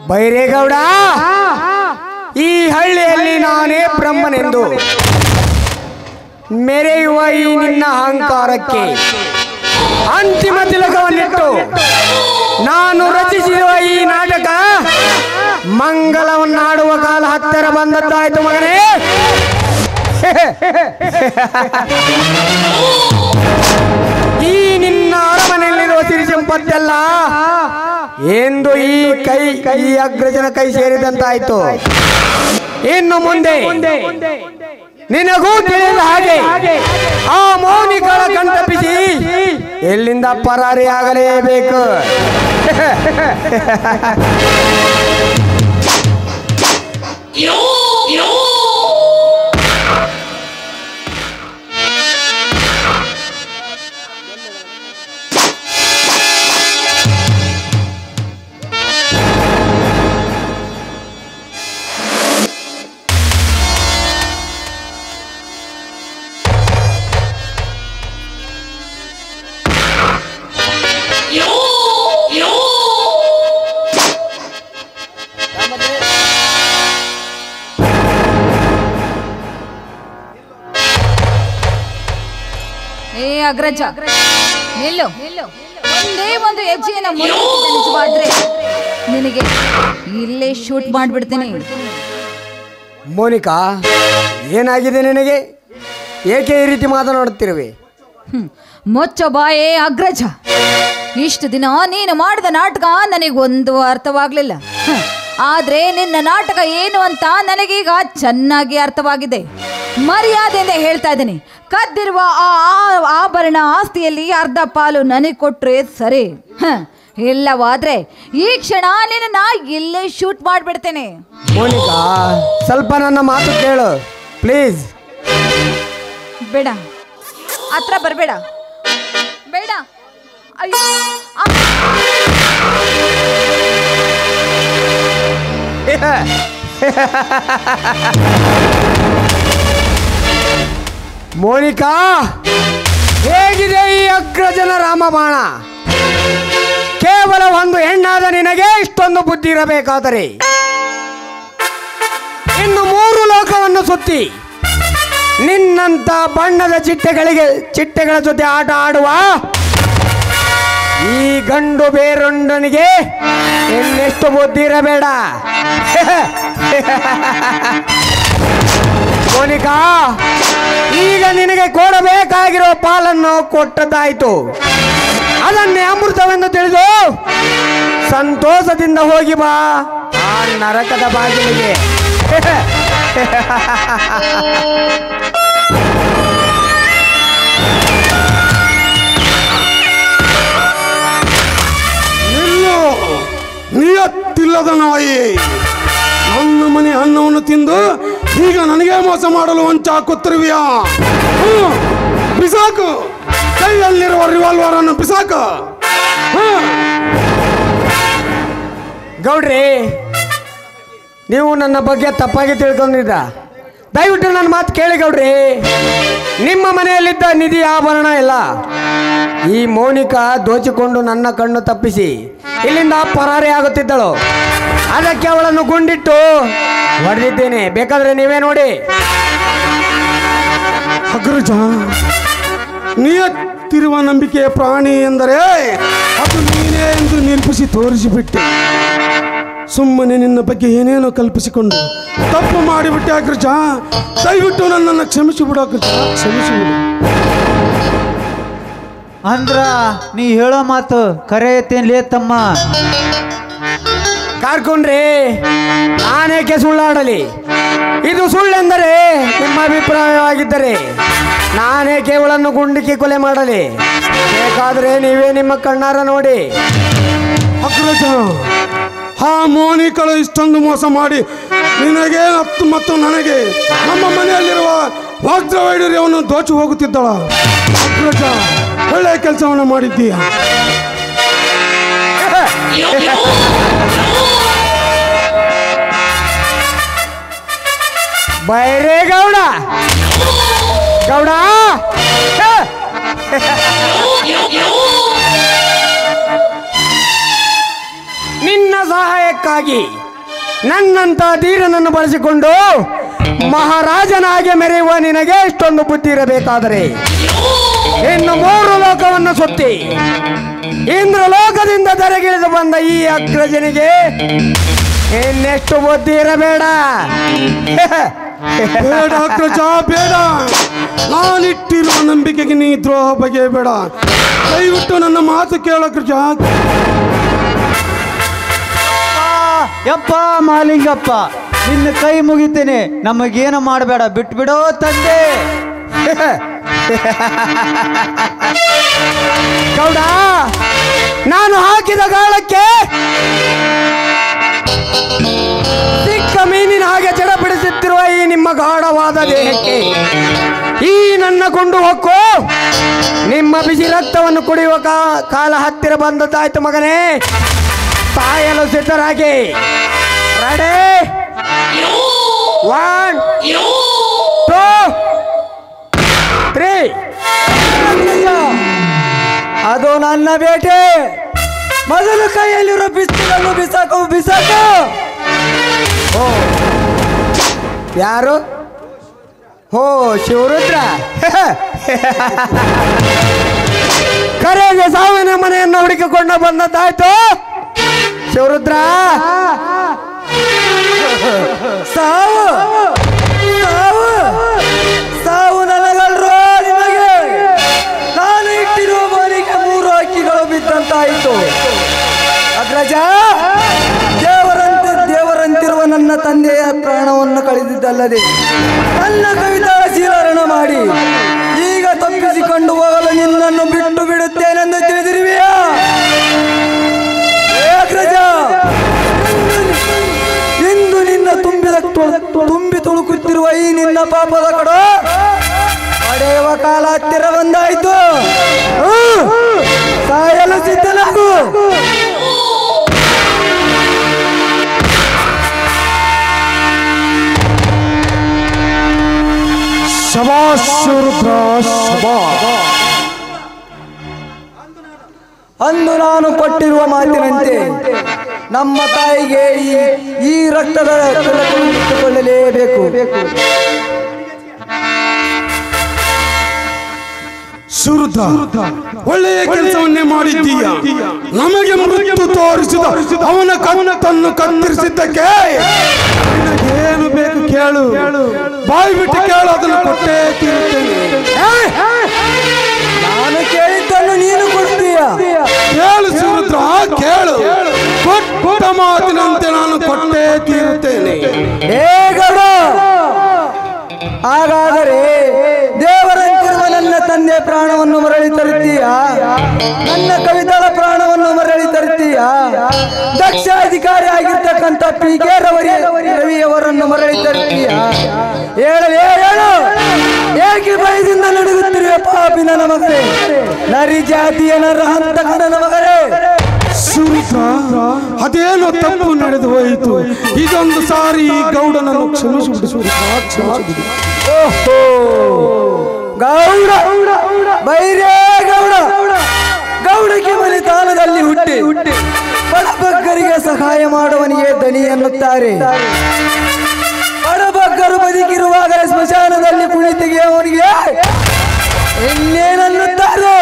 ಬೈರೇಗೌಡ, ಈ ಹಳ್ಳಿಯಲ್ಲಿ ನಾನೇ ಬ್ರಹ್ಮನೆಂದು ಮೆರೆಯುವ ಈ ನಿನ್ನ ಅಹಂಕಾರಕ್ಕೆ ಅಂತಿಮ ತಿಲಕವನ್ನಿಟ್ಟು ನಾನು ರಚಿಸಿರುವ ಈ ನಾಟಕ ಮಂಗಲವನ್ನಾಡುವ ಕಾಲ ಹತ್ತಿರ ಬಂದದ್ದಾಯ್ತು ಮಗನೇ. ಈ ನಿನ್ನ ಅರಮನೆಯಲ್ಲಿರುವ ಸಿರಿ ಸಂಪತ್ತೆಲ್ಲ ಎಂದು ಈ ಅಗ್ರಜನ ಕೈ ಸೇರಿದಂತಾಯ್ತು. ಇನ್ನು ಮುಂದೆ ನಿನಗೂ ತಿಳಿದ ಹಾಗೆ ಆ ಮೌನಿಕಳ ಕಣ್ತಪ್ಪಿಸಿ ಎಲ್ಲಿಂದ ಪರಾರಿಯಾಗಲೇಬೇಕು. ಅಗ್ರಜ ನಿಲ್ಲು. ಒಂದೇ ಒಂದು ಹೆಜ್ಜೆಯನ್ನು ನಿಜವಾದ್ರೆ ನಿನಗೆ ಇಲ್ಲೇ ಶೂಟ್ ಮಾಡ್ಬಿಡ್ತೀನಿ. ಮೋನಿಕಾ, ಏನಾಗಿದೆ ನಿನಗೆ? ಏಕೆ ಈ ರೀತಿ ಮಾತನಾಡುತ್ತಿರುವೆ? ಮೊಚ್ಚ ಬಾಯೇ ಅಗ್ರಜ, ಇಷ್ಟು ದಿನ ನೀನು ಮಾಡಿದ ನಾಟಕ ನನಗೊಂದು ಅರ್ಥವಾಗ್ಲಿಲ್ಲ. ಆದ್ರೆ ನಿನ್ನ ನಾಟಕ ಏನು ಅಂತ ನನಗೀಗ ಚೆನ್ನಾಗಿ ಅರ್ಥವಾಗಿದೆ. ಮರ್ಯಾದೆಯಿಂದ ಹೇಳ್ತಾ ಇದ್ದೀನಿ, ಕದ್ದಿರುವ ಆ ಆಭರಣ ಆಸ್ತಿಯಲ್ಲಿ ಅರ್ಧ ಪಾಲು ನನಗೆ ಕೊಟ್ರೆ ಸರಿ. ಇಲ್ಲವಾದ್ರೆ ಈ ಕ್ಷಣ ನಿನ್ನ ಇಲ್ಲೇ ಶೂಟ್ ಮಾಡ್ಬಿಡ್ತೇನೆ. ಮೋನಿಕಾ, ಸ್ವಲ್ಪ ನನ್ನ ಮಾತು ಕೇಳು ಪ್ಲೀಸ್. ಬೇಡ, ಹತ್ರ ಬರಬೇಡ, ಬೇಡ. ಅಯ್ಯೋ, ಮೋನಿಕಾ, ಹೇಗಿದೆ ಈ ಅಗ್ರಜನ ರಾಮಬಾಣ? ಕೇವಲ ಒಂದು ಹೆಣ್ಣಾದ ನಿನಗೆ ಇಷ್ಟೊಂದು ಬುದ್ಧಿ ಇರಬೇಕಾದರೆ ಇನ್ನು 3 ಲೋಕವನ್ನು ಸುತ್ತಿ ನಿನ್ನಂತ ಬಣ್ಣದ ಚಿಟ್ಟೆಗಳ ಜೊತೆ ಆಟ ಆಡುವ ಈ ಗಂಡು ಬೇರೊಂಡನಿಗೆ ಇನ್ನೆಷ್ಟು ಬುದ್ಧಿ ಇರಬೇಡ. ಮೋನಿಕಾ, ಈಗ ನಿನಗೆ ಕೊಡಬೇಕಾಗಿರೋ ಪಾಲನ್ನು ಕೊಟ್ಟದ್ದಾಯ್ತು. ಅದನ್ನೇ ಅಮೃತವೆಂದು ತಿಳಿದು ಸಂತೋಷದಿಂದ ಹೋಗಿ ಬಾ ಆ ನರಕದ ಬಾಗಿಲಿಗೆ. ನಿಯತ್ತಿಲ್ಲದ ನಾಯಿ, ನನ್ನ ಮನೆ ಅನ್ನವನ್ನು ತಿಂದು ಈಗ ನನಗೆ ಮೋಸ ಮಾಡಲು ಹೊಂಚಾಕುತ್ತಿರುವಿಯಾ? ಬಿಸಾಕು, ಕೈಯಲ್ಲಿರುವ ರಿವಾಲ್ವರ್ ಅನ್ನು ಬಿಸಾಕು. ಗೌಡ್ರಿ, ನೀವು ನನ್ನ ಬಗ್ಗೆ ತಪ್ಪಾಗಿ ತಿಳ್ಕೊಂಡಿದ್ದ. ದಯವಿಟ್ಟು ನನ್ನ ಮಾತು ಕೇಳಿ ಗೌಡ್ರಿ. ನಿಮ್ಮ ಮನೆಯಲ್ಲಿದ್ದ ನಿಧಿ ಆಭರಣ ಎಲ್ಲ ಈ ಮೌನಿಕಾ ದೋಚಿಕೊಂಡು ನನ್ನ ಕಣ್ಣು ತಪ್ಪಿಸಿ ಇಲ್ಲಿಂದ ಪರಾರಿ ಆಗುತ್ತಿದ್ದಳು. ಅದಕ್ಕೆ ಅವಳನ್ನು ಗುಂಡಿಟ್ಟು ಹೊಡೆದಿದ್ದೇನೆ. ಬೇಕಾದ್ರೆ ನೀವೇ ನೋಡಿ. ಅಗ್ರಜ, ನಿಯತ್ತಿರುವ ನಂಬಿಕೆಯ ಪ್ರಾಣಿ ಎಂದರೆ ಅದು ನೀನೇ ಎಂದು ನಿರೂಪಿಸಿ ತೋರಿಸಿಬಿಟ್ಟೆ. ಸುಮ್ಮನೆ ನಿನ್ನ ಬಗ್ಗೆ ಏನೇನೋ ಕಲ್ಪಿಸಿಕೊಂಡು ತಪ್ಪು ಮಾಡಿಬಿಟ್ಟೆ ಅಗ್ರಜ. ದಯವಿಟ್ಟು ನನ್ನನ್ನು ಕ್ಷಮಿಸಿಬಿಡು ಅಗ್ರಜ, ಕ್ಷಮಿಸಿಬಿಡು. ಅಂದ್ರ ನೀ ಹೇಳೋ ಮಾತು ಕರೆ ಐತೇನ್ಲೇ ತಮ್ಮ? ಕಾರ್ಕೊಂಡ್ರಿ, ನಾನೇಕೆ ಸುಳ್ಳಾಡಲಿ? ಇದು ಸುಳ್ಳೆಂದರೆ ನಿಮ್ಮ ಅಭಿಪ್ರಾಯವಾಗಿದ್ದರೆ ನಾನೇಕೆ ಇವಳನ್ನು ಗುಂಡಿಕ್ಕಿ ಕೊಲೆ ಮಾಡಲಿ? ಬೇಕಾದರೆ ನೀವೇ ನಿಮ್ಮ ಕಣ್ಣಾರ ನೋಡಿ. ಅಗ್ರಜ, ಆ ಮೋನಿಕಳು ಇಷ್ಟೊಂದು ಮೋಸ ಮಾಡಿ ನಿನಗೆ ಮತ್ತು ನನಗೆ ನಮ್ಮ ಮನೆಯಲ್ಲಿರುವ ವಜ್ರವೈಡೂರ್ಯವನ್ನು ದೋಚಿ ಹೋಗುತ್ತಿದ್ದಳ. ಅಗ್ರಜ, ಒಳ್ಳೆಯ ಕೆಲಸವನ್ನು ಮಾಡಿದ್ದೀಯ. ಬೈರೇಗೌಡ, ಗೌಡ ಸಹಾಯಕ್ಕಾಗಿ ನನ್ನಂತ ಧೀರನನ್ನು ಬಳಸಿಕೊಂಡು ಮಹಾರಾಜನಾಗಿ ಮೆರೆಯುವ ನಿನಗೆ ಇಷ್ಟೊಂದು ಬುದ್ಧಿ ಇರಬೇಕಾದರೆ ಇನ್ನು 3 ಲೋಕವನ್ನು ಸುತ್ತಿ ಇಂದ್ರಲೋಕದಿಂದ ಧರೆಗಿಳಿದು ಬಂದ ಈ ಅಗ್ರಜನಿಗೆ ಇನ್ನೆಷ್ಟು ಬುದ್ಧಿ ಇರಬೇಡ. ಬೇಡ ಅಗ್ರಜ ಬೇಡ. ನಾನಿಟ್ಟಿರುವ ನಂಬಿಕೆಗೆ ನೀ ದ್ರೋಹ ಬಗೆಯಬೇಡ. ದಯವಿಟ್ಟು ನನ್ನ ಮಾತು ಕೇಳು ಅಗ್ರಜ. ಯಪ್ಪ ಮಾಲಿಂಗಪ್ಪ, ನಿನ್ನ ಕೈ ಮುಗಿತೇನೆ, ನಮಗೇನು ಮಾಡಬೇಡ, ಬಿಟ್ಬಿಡೋ ತಂದೆ. ಗೌಡ, ನಾನು ಹಾಕಿದ ಗಾಳಕ್ಕೆ ಸಿಕ್ಕ ಮೀನಿನ ಹಾಗೆ ಜಡ ಬಿಡಿಸುತ್ತಿರುವ ಈ ನಿಮ್ಮ ಗಾಢವಾದ ದೇಹಕ್ಕೆ ಈ ನನ್ನ ಗುಂಡು ಹೊಕ್ಕು ನಿಮ್ಮ ಬಿಸಿ ರಕ್ತವನ್ನು ಕುಡಿಯುವ ಕಾಲ ಹತ್ತಿರ ಬಂದದ್ದಾಯ್ತು ಮಗನೇ. ಸಾಯಲು ಸಿದ್ಧರಾಗಿ. ರೆಡಿ? 1 2 3. ಅದು ನನ್ನ ಬೇಟೆ. ಮೊದಲು ಕೈಯಲ್ಲಿರೋ ಪಿಸ್ತೂಲನ್ನು ಬಿಸಾಕು. ಯಾರು? ಹೋ, ಶಿವರುದ್ರ. ಕರೆಗೆ ಸಾವಿನ ಮನೆಯನ್ನು ಹುಡುಕಿಕೊಂಡು ಬಂದದ್ದಾಯ್ತು ಶಿವರುದ್ರ. ಸಾವು ನನಗಲ್ರೋ ನಿಮಗೆ. ನಾನು ಇಟ್ಟಿರುವ ಮನೆಗೆ 3 ಹಕ್ಕಿಗಳು ಬಿದ್ದಂತಾಯಿತು. ಅಗ್ರಜ, ದೇವರಂತಿರುವ ನನ್ನ ತಂದೆಯ ಪ್ರಾಣವನ್ನು ಕಳೆದಿದ್ದಲ್ಲದೆ ನನ್ನ ಕವಿತಾ ಶೀಲರಣ ಮಾಡಿ ಈಗ ತಪ್ಪಿಸಿಕೊಂಡು ಹೋಗಲು ನಿನ್ನನ್ನು ಬಿಟ್ಟು ಬಿಡುತ್ತೇನೆಂದು ತಿಳಿದಿರುವೆಯಾ? ಅಗ್ರಜ, ಇಂದು ನಿನ್ನ ತುಂಬಿ ತುಳುಕುತ್ತಿರುವ ಈ ನಿನ್ನ ಪಾಪದ ಕಡೆ ಪಡೆಯುವ ಕಾಲ ಹತ್ತಿರ ಬಂದಾಯಿತು. ಸಾಯಲು ಸಿದ್ಧನಾಗು. ಶಬಾಷ್ ರುದ್ರ, ಶಬಾಷ್. ಅಂದು ನಾನು ಕೊಟ್ಟಿರುವ ಮಾತಿನಂತೆ ನಮ್ಮ ತಾಯಿಗೆ ಈ ರಕ್ತದ ಇಟ್ಟುಕೊಳ್ಳಲೇಬೇಕು. ಸುರುದ, ಒಳ್ಳೆಯ ಕೆಲಸವನ್ನೇ ಮಾಡಿದ್ದೀಯ. ನಮಗೆ ಮೃತ್ಯು ತೋರಿಸಿದ ಅವನ ಕಣ್ಣನ್ನು ಕತ್ತರಿಸಿದ್ದಕ್ಕೆ ನಿನಗೇನು ಬೇಕು ಕೇಳು. ಬಾಯಿ ಬಿಟ್ಟು ಕೇಳು, ಅದನ್ನು ಕೊಟ್ಟೇ ತೀರುತ್ತೇನೆ. ನಾನು ಕೇಳಿದ್ದನ್ನು ನೀನು ಕೊಡ್ತೀಯ. ಕೇಳು ಸುರುದ್ರ, ಕೇಳು. ಕೊಟ್ಟ ಮಾತಿನಂತೆ ನಾನು ಕೊಟ್ಟೇ ತೀರುತ್ತೇನೆ. ಹೇಗಡ? ಹಾಗಾದರೆ ದೇವರಂತಿರುವ ನನ್ನ ತಂದೆ ಪ್ರಾಣವನ್ನು ಮರಳಿ ತರುತ್ತೀಯ? ನನ್ನ ಕವಿತಾಳ ಪ್ರಾಣವನ್ನು ಮರಳಿ ತರುತ್ತೀಯ? ದಕ್ಷ ಅಧಿಕಾರಿ ಆಗಿರ್ತಕ್ಕಂಥ PK ರವಿಯವರನ್ನು ಮರಳಿ ತರುತ್ತೀಯ? ಹೇಳು. ಏಕೆ ಭಯದಿಂದ ನಡುಗುತ್ತಿರುವ ಪಾಪಿ ನನ್ನ ಮಗನೇ, ನರಿ ಜಾತಿಯ ನರಹಂತಕ ನನ್ನ ಮಗನೇ. ಸುರುದ್ರ, ಅದೇನೋ ತಪ್ಪು ನಡೆದು ಹೋಯಿತು. ಇದೊಂದು ಸಾರಿ ಈ ಗೌಡನನ್ನು ಕ್ಷಮಿಸಿಬಿಡು ಸುರುದ್ರ, ಕ್ಷಮಿಸಿಬಿಡು. ಓಹೋ, ಗೌಡ ಬೈರೇ ಗೌಡಕ್ಕೆ ಮನೆತಾನದಲ್ಲಿ ಹುಟ್ಟಿ ಬಡಬಗ್ಗರಿಗೆ ಸಹಾಯ ಮಾಡುವನಿಗೆ ದನಿ ಎನ್ನುತ್ತಾರೆ. ಬಡಬಗ್ಗರು ಬದುಕಿರುವಾಗ ಸ್ಮಶಾನದಲ್ಲಿ ಕುಣಿ ತೆಗೆಯುವವನಿಗೆ ಇನ್ನೇನನ್ನುತ್ತಾರೆ?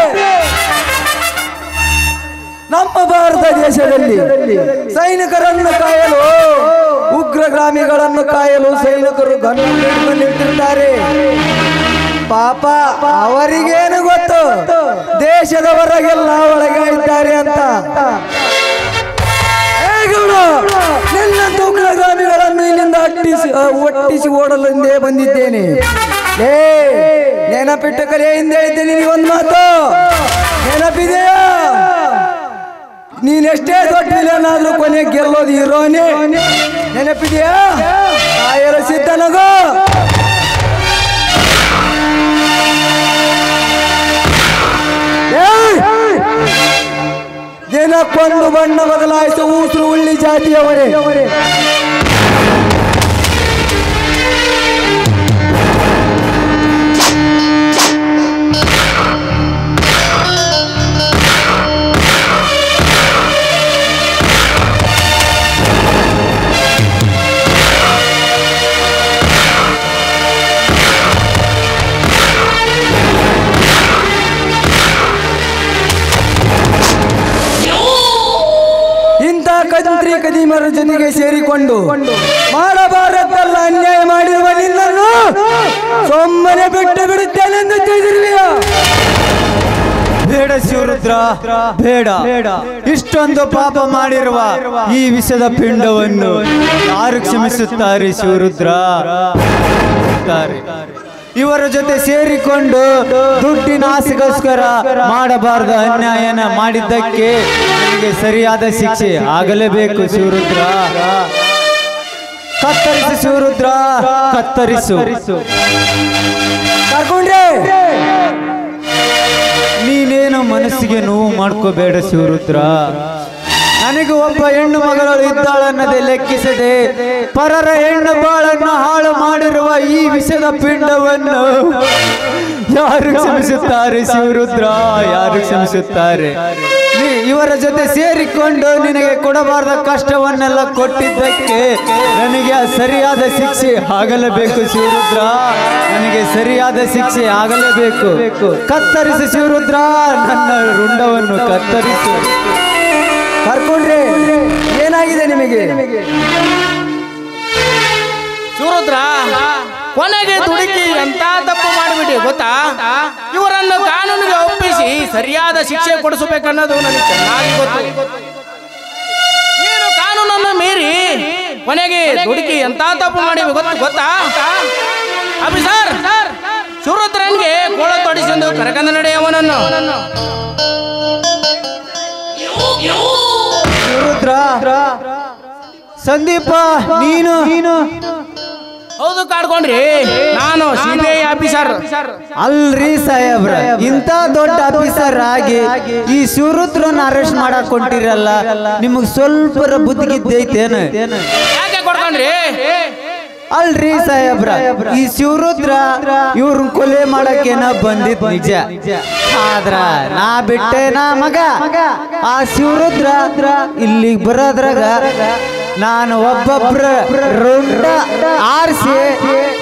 ನಮ್ಮ ಭಾರತ ದೇಶದಲ್ಲಿ ಸೈನಿಕರನ್ನು ಕಾಯಲು, ಉಗ್ರಗಾಮಿಗಳನ್ನು ಕಾಯಲು ಸೈನಿಕರು ಗನ್ನು ನಿಂತಿದ್ದಾರೆ. ಪಾಪ ಅವರಿಗೇನು ಗೊತ್ತು ದೇಶದ ಹೊರಗೆಲ್ಲ ಒಳಗೆ ಇದ್ದಾರೆ ಅಂತ. ನಿನ್ನಂತ ಉಗ್ರಗಾಮಿಗಳನ್ನು ಇಲ್ಲಿಂದ ಒಟ್ಟಿಸಿ ಓಡಲು ಹಿಂದೆ ಬಂದಿದ್ದೇನೆ. ನೆನಪಿಟ್ಟು ಕಲೆ ಹಿಂದೆ ಇದ್ದೇನೆ. ಒಂದು ಮಾತು ನೆನಪಿದೆಯಾ? ನೀನೆಷ್ಟೇ ದೊಡ್ಡ ವಿಲನಾದ್ರೂ ಕೊನೆ ಗೆಲ್ಲೋದು ಹೀರೋನೇ. ನೆನಪಿದೆಯಾ? ಕಾಯಲು ಸಿದ್ಧನಗೋ. ದಿನಕ್ಕೊಂದು ಬಣ್ಣ ಬದಲಾಯಿಸುವ ಊಸರು ಉಳ್ಳಿ ಜಾತಿಯವರೇ, ಕದೀಮರ ಜೊತೆಗೆ ಸೇರಿಕೊಂಡು ಮಾಡಬಾರದಲ್ಲ ಅನ್ಯಾಯ ಮಾಡಿರುವ ನಿನ್ನನ್ನು ಸೊಮ್ಮನೆ ಬಿಟ್ಟು ಬಿಡುತ್ತೇನೆಂದು ತಿಳಿದಿರುವೆಯ? ಬೇಡ ಶಿವರುದ್ರ, ಬೇಡ. ಇಷ್ಟೊಂದು ಪಾಪ ಮಾಡಿರುವ ಈ ವಿಷದ ಪಿಂಡವನ್ನು ಯಾರು ಕ್ಷಮಿಸುತ್ತಾರೆ ಶಿವರುದ್ರ? ಇವರ ಜೊತೆ ಸೇರಿಕೊಂಡು ದುಡ್ಡಿನ ಆಸೆಗೋಸ್ಕರ ಮಾಡಬಾರದ ಅನ್ಯಾಯನ ಮಾಡಿದ್ದಕ್ಕೆ ನನಗೆ ಸರಿಯಾದ ಶಿಕ್ಷೆ ಆಗಲೇಬೇಕು ಶಿವರುದ್ರ. ಕತ್ತರಿಸು ಶಿವರುದ್ರ, ಕತ್ತರಿಸು. ಕರ್ಕೊಂಡ್ರೆ ನೀನೇನು ಮನಸ್ಸಿಗೆ ನೋವು ಮಾಡ್ಕೋಬೇಡ ಶಿವರುದ್ರ. ನನಗೆ ಒಬ್ಬ ಹೆಣ್ಣು ಮಗಳು ಇದ್ದಾಳನ್ನದೇ ಲೆಕ್ಕಿಸದೆ ಪರರ ಹೆಣ್ಣು ಬಾಳನ್ನು ಹಾಳು ಮಾಡಿರುವ ಈ ವಿಷದ ಪಿಂಡವನ್ನು ಯಾರು ಕ್ಷಮಿಸುತ್ತಾರೆ ಶಿವರುದ್ರ? ಯಾರು ಕ್ಷಮಿಸುತ್ತಾರೆ? ಇವರ ಜೊತೆ ಸೇರಿಕೊಂಡು ನಿನಗೆ ಕೊಡಬಾರದ ಕಷ್ಟವನ್ನೆಲ್ಲ ಕೊಟ್ಟಿದ್ದಕ್ಕೆ ನನಗೆ ಸರಿಯಾದ ಶಿಕ್ಷೆ ಆಗಲೇಬೇಕು ಶಿವರುದ್ರ. ನನಗೆ ಸರಿಯಾದ ಶಿಕ್ಷೆ ಆಗಲೇಬೇಕು. ಕತ್ತರಿಸು ಶಿವರುದ್ರ, ನನ್ನ ರುಂಡವನ್ನು ಕತ್ತರಿಸು. ಕರ್ಕೊಂಡ್ರೆ ಏನಾಗಿದೆ ನಿಮಗೆ? ಶಿವರುದ್ರ, ಕೊನೆಗೆ ದುಡುಕಿ ಎಂತ ತಪ್ಪು ಮಾಡಿಬಿಡಿ ಗೊತ್ತಾ? ಇವರನ್ನು ಕಾನೂನಿಗೆ ಒಪ್ಪಿಸಿ ಸರಿಯಾದ ಶಿಕ್ಷೆ ಕೊಡಿಸಬೇಕನ್ನೋದು ನನಗೆ ಚೆನ್ನಾಗಿ ಗೊತ್ತು. ನೀನು ಕಾನೂನನ್ನು ಮೀರಿ ಕೊನೆಗೆ ದುಡುಕಿ ಎಂತ ತಪ್ಪು ಮಾಡಿ ಗೊತ್ತಾ? ಅಭಿಸರ್, ಶಿವರುದ್ರನ್ಗೆ ಗೋಳ ತೊಡಿಸೆಂದು ಕರೆಕಂದ ನಡೆಯವನನ್ನು. ಶಿವರುದ್ರ, ಸಂದೀಪ ನೀನು ಹೌದು ಕಾಡ್ಕೊಂಡ್ರಿ, ನಾನು CBI ಆಫೀಸರ್. ಅಲ್ರಿ ಸಾಹೇಬ್ರ, ಇಂತ ದೊಡ್ಡ ಆಫೀಸರ್ ಆಗಿ ಈ ಶಿವರುದ್ರನ್ನ ಅರೆಸ್ಟ್ ಮಾಡಕ್ ಹೊಂಟಿರಲ್ಲ, ನಿಮಗ್ ಸ್ವಲ್ಪ ಬುದ್ಧಿಗಿದ್ದೈತೇನು? ಯಾಕೆ ಕೊಡ್ಕೊಂಡ್ರಿ? ಅಲ್ರಿ ಸಾಹೇಬ್ರ, ಈ ಶಿವರುದ್ರ ಇವ್ರನ್ನ ಕೊಲೆ ಮಾಡಕ್ಕೇನ ಬಂದಿದ್ ನಿಜ. ಆದ್ರ ನಾ ಬಿಟ್ಟೆ ನಾ ಮಗ. ಆ ಶಿವರುದ್ರ ಇಲ್ಲಿಗೆ ಬರೋದ್ರಾಗ ನಾನು ಒಬ್ಬೊಬ್ರ ರುಂಡ ಆರಿಸಿ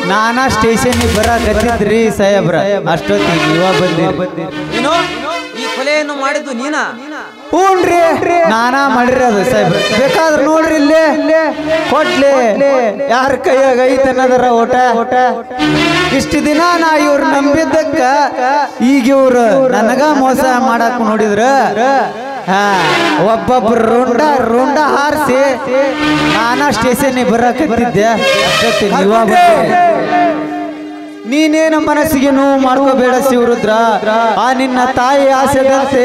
ನಾನಾ ಸ್ಟೇಷನ್ಗೆ ಬರಕತ್ತಿದ್ರಿ ಸಾಹೇಬ್ರ. ಅಷ್ಟೊತ್ತಿಗೆ ನೀವ ಬಂದಿರಿ. ಈ ಕೊಲೆಯನ್ನು ಮಾಡಿದ್ದು ನೀನ? ಹ್ಞೂನ್ರಿ, ನಾನಾ ಮಾಡಿರೋದು ಸಾಹೇಬ್ರ. ಬೇಕಾದ್ರೆ ನೋಡ್ರಿ ಇಲ್ಲೇ ಕೊಟ್ಲಿ ಯಾರ ಕೈಯಾಗ ಐತನ್ನದರ ಓಟ. ಇಷ್ಟು ದಿನ ನಾ ಇವ್ರು ನಂಬಿದ್ದಕ್ಕ ಈಗ ಇವ್ರು ನನಗ ಮೋಸ ಮಾಡಕ್ ನೋಡಿದ್ರ ಒಬ್ಬೊಬ್ರು ರುಂಡ ಹಾರಿಸಿ ನಾನಾ ಸ್ಟೇಷನ್ ಬರಕತ್ತಿದ್ದೆ. ಅಷ್ಟೊತ್ತಿ ನೀವ ನೀನೇನು ಮನಸ್ಸಿಗೆ ನೋವು ಮಾಡ್ಕೋಬೇಡ ಶಿವರುದ್ರ. ಆ ನಿನ್ನ ತಾಯಿ ಆಸೆದಂತೆ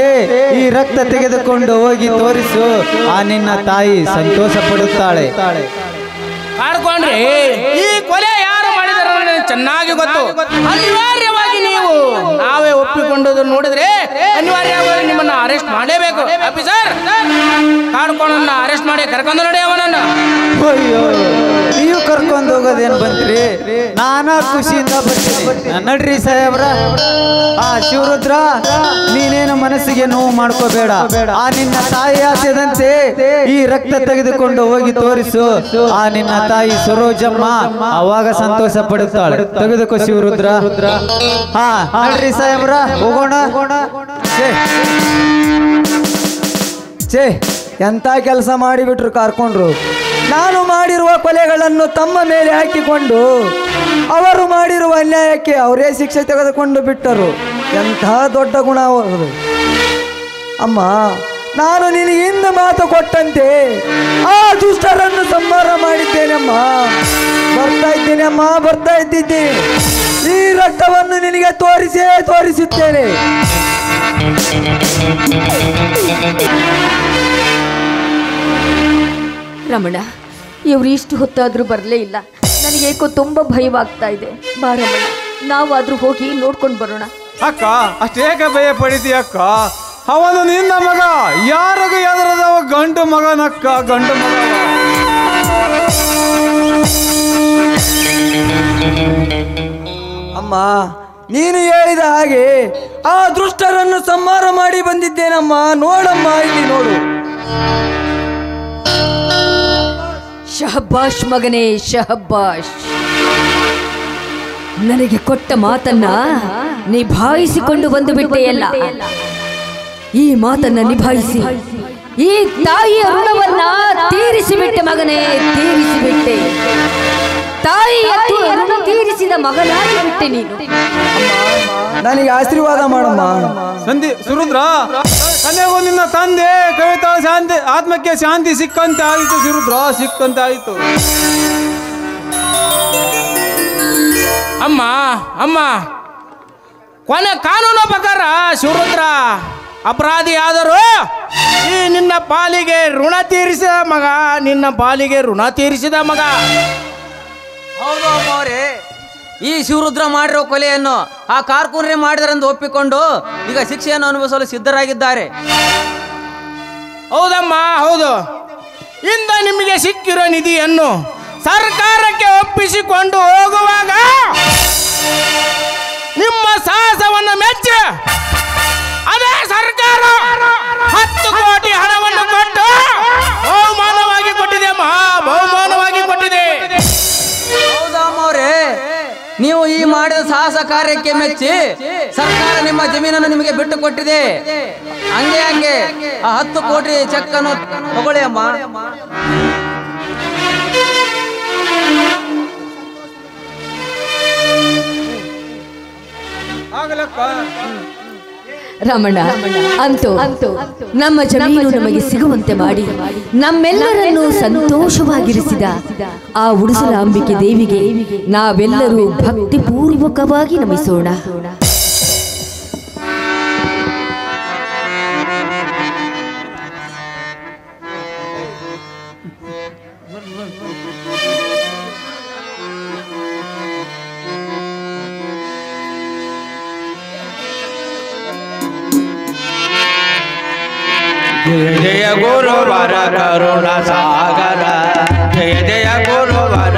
ಈ ರಕ್ತ ತೆಗೆದುಕೊಂಡು ಹೋಗಿ ತೋರಿಸು. ಆ ನಿನ್ನ ತಾಯಿ ಸಂತೋಷ ಪಡುತ್ತಾಳೆ. ಕಾಡ್ಕೊಂಡ್ರಿ, ಈ ಕೊಲೆ ಯಾರು ಮಾಡಿದಾರ ಚೆನ್ನಾಗಿ ಗೊತ್ತು. ಅನಿವಾರ್ಯವಾಗಿ ನೀವು ನಾವೇ ಒಪ್ಪಿಕೊಂಡದ್ದು ನೋಡಿದ್ರೆ ಅನಿವಾರ್ಯವಾಗಿ ನಿಮ್ಮನ್ನ ಅರೆಸ್ಟ್ ಮಾಡಲೇಬೇಕು. ಆಫೀಸರ್, ಕಾಡ್ಕೊಂಡನ್ನ ಅರೆಸ್ಟ್ ಮಾಡಿ ಕರ್ಕೊಂಡು ನೋಡಿ ಅವನನ್ನ. ಅಯ್ಯೋ, ನೀವು ಕರ್ಕೊಂಡು ಹೋಗೋದೇನ್ ಬಂತ್ರಿ? ನಾನಾ ಖುಷಿಯಿಂದ ಬರ್ತೀನಿ. ನಡ್ರಿ ಸಾಹೇಬ್ರ. ಆ ಶಿವರುದ್ರ, ನೀನೇನು ಮನಸ್ಸಿಗೆ ನೋವು ಮಾಡ್ಕೋಬೇಡ. ಆ ನಿನ್ನ ತಾಯಿ ಆಸೆದಂತೆ ಈ ರಕ್ತ ತೆಗೆದುಕೊಂಡು ಹೋಗಿ ತೋರಿಸು. ಆ ನಿನ್ನ ತಾಯಿ ಸರೋಜಮ್ಮ ಅವಾಗ ಸಂತೋಷ ಪಡುತ್ತಾಳೆ. ತೆಗೆದುಕೋ ಶಿವರುದ್ರ. ಹಾ ನಡ್ರಿ ಸಾಹೇಬ್ರ, ಹೋಗೋಣ. ಛೇ, ಎಂತ ಕೆಲಸ ಮಾಡಿಬಿಟ್ರು ಕರ್ಕೊಂಡ್ರು. ನಾನು ಮಾಡಿರುವ ಕೊಲೆಗಳನ್ನು ತಮ್ಮ ಮೇಲೆ ಹಾಕಿಕೊಂಡು ಅವರು ಮಾಡಿರುವ ಅನ್ಯಾಯಕ್ಕೆ ಅವರೇ ಶಿಕ್ಷೆ ತೆಗೆದುಕೊಂಡು ಬಿಟ್ಟರು. ಎಂಥ ದೊಡ್ಡ ಗುಣ ಅವರು. ಅಮ್ಮ, ನಾನು ನಿನಗೆ ಇಂದು ಮಾತು ಕೊಟ್ಟಂತೆ ಆ ದುಷ್ಟರನ್ನು ಸಂಹಾರ ಮಾಡಿದ್ದೇನಮ್ಮ. ಬರ್ತಾ ಇದ್ದಿದ್ದೇನೆ. ಈ ರಕ್ತವನ್ನು ನಿನಗೆ ತೋರಿಸುತ್ತೇನೆ. ರಮಣ, ಇವ್ರು ಇಷ್ಟು ಹೊತ್ತಾದ್ರೂ ಬರಲೇ ಇಲ್ಲ. ನನಗೇಕೋ ತುಂಬ ಭಯವಾಗ್ತಾ ಇದೆ. ಬಾ ರಮಣ, ನಾವಾದ್ರೂ ಹೋಗಿ ನೋಡ್ಕೊಂಡು ಬರೋಣ. ಅಕ್ಕ, ಅಷ್ಟೇಕ ಭಯ ಪಡಿತಿ ಅಕ್ಕ? ಅವನು ನಿನ್ನ ಮಗ, ಯಾರಿಗ ಎದುರದವ ಗಂಡು ಮಗನಕ್ಕ, ಗಂಡು ಮಗ. ಅಮ್ಮ, ನೀನು ಹೇಳಿದ ಹಾಗೆ ಆ ದುಷ್ಟರನ್ನು ಸಂಹಾರ ಮಾಡಿ ಬಂದಿದ್ದೇನಮ್ಮ. ನೋಡಮ್ಮ, ಇಲ್ಲಿ ನೋಡು. ಶಹಬ್ಬಾಷ್ ಮಗನೇ, ಶಹಬ್ಬಾಷ್. ನನಗೆ ಕೊಟ್ಟ ಮಾತನ್ನ ನಿಭಾಯಿಸಿಕೊಂಡು ಬಂದು ಬಿಟ್ಟೆಯಲ್ಲ. ಈ ಮಾತನ್ನ ನಿಭಾಯಿಸಿ ಈ ತಾಯಿಯ ಋಣವನ್ನ ತೀರಿಸಿಬಿಟ್ಟೆ ಮಗನೇ, ತೀರಿಸಿಬಿಟ್ಟೆ. ತಾಯಿಯ ಋಣ ತೀರಿಸಿದ ಮಗನಾಗಿ ಬಿಟ್ಟೆ ನೀನು. ನನಗೆ ಆಶೀರ್ವಾದ ಮಾಡಮ್ಮ. ಸುರುದ್ರ, ಕೊನೆಗೂ ನಿನ್ನ ತಂದೆ ಕವಿತಾ ಶಾಂತಿ ಆತ್ಮಕ್ಕೆ ಶಾಂತಿ ಸಿಕ್ಕಂತೆ ಆಯಿತು. ಸುರುದ್ರ, ಸಿಕ್ಕಂತೆ ಆಯಿತು. ಅಮ್ಮ ಅಮ್ಮ, ಕೊನೆ ಕಾನೂನು ಪ್ರಕಾರ ಶಿವರುದ್ರ ಅಪರಾಧಿ ಆದರೂ ಈ ನಿನ್ನ ಪಾಲಿಗೆ ಋಣ ತೀರಿಸಿದ ಮಗ, ನಿನ್ನ ಪಾಲಿಗೆ ಋಣ ತೀರಿಸಿದ ಮಗ. ಹೌದು ಅಮ್ಮವ್ರೆ, ಈ ಶಿವರುದ್ರ ಮಾಡಿರೋ ಕೊಲೆಯನ್ನು ಆ ಕಾರ್ಕೂನರೇ ಮಾಡಿದರೆಂದು ಒಪ್ಪಿಕೊಂಡು ಈಗ ಶಿಕ್ಷೆಯನ್ನು ಅನುಭವಿಸಲು ಸಿದ್ಧರಾಗಿದ್ದಾರೆ. ಹೌದಮ್ಮ, ಹೌದು. ಇಂದ ನಿಮಗೆ ಸಿಕ್ಕಿರೋ ನಿಧಿಯನ್ನು ಸರ್ಕಾರಕ್ಕೆ ಒಪ್ಪಿಸಿಕೊಂಡು ಹೋಗುವಾಗ ನಿಮ್ಮ ಸಾಹಸವನ್ನು ಮೆಚ್ಚಿ ಅದೇ ಸರ್ಕಾರ 10 ಕೋಟಿ ಹಣವನ್ನು ಕೊಟ್ಟು ಬಹುಮಾನವಾಗಿ ಕೊಟ್ಟಿದೆ ಅಮ್ಮ, ಬಹುಮಾನವಾಗಿ ಕೊಟ್ಟಿದೆ. ಹೌದಾ ಅಮ್ಮವ್ರೆ, ನೀವು ಈ ಮಾಡಿದ ಸಾಹಸ ಕಾರ್ಯಕ್ಕೆ ಮೆಚ್ಚಿ ಸರ್ಕಾರ ನಿಮ್ಮ ಜಮೀನನ್ನು ನಿಮಗೆ ಬಿಟ್ಟು ಕೊಟ್ಟಿದೆ. ಹಂಗೆ ಆ 10 ಕೋಟಿ ಚೆಕ್ ಅನ್ನು ತಗೊಳ್ಳಿ ಅಮ್ಮ. ರಮಣ, ಅಂತೂ ನಮ್ಮ ಜಮೀನು ನಮಗೆ ಸಿಗುವಂತೆ ಮಾಡಿ ನಮ್ಮೆಲ್ಲರನ್ನು ಸಂತೋಷವಾಗಿರಿಸಿದ ಆ ಉಡುಸಲಾಂಬಿಕೆ ದೇವಿಗೆ ನಾವೆಲ್ಲರೂ ಭಕ್ತಿಪೂರ್ವಕವಾಗಿ ನಮಿಸೋಣ. जय जय गुरुवर करुणा सागर, जय जय गुरुवर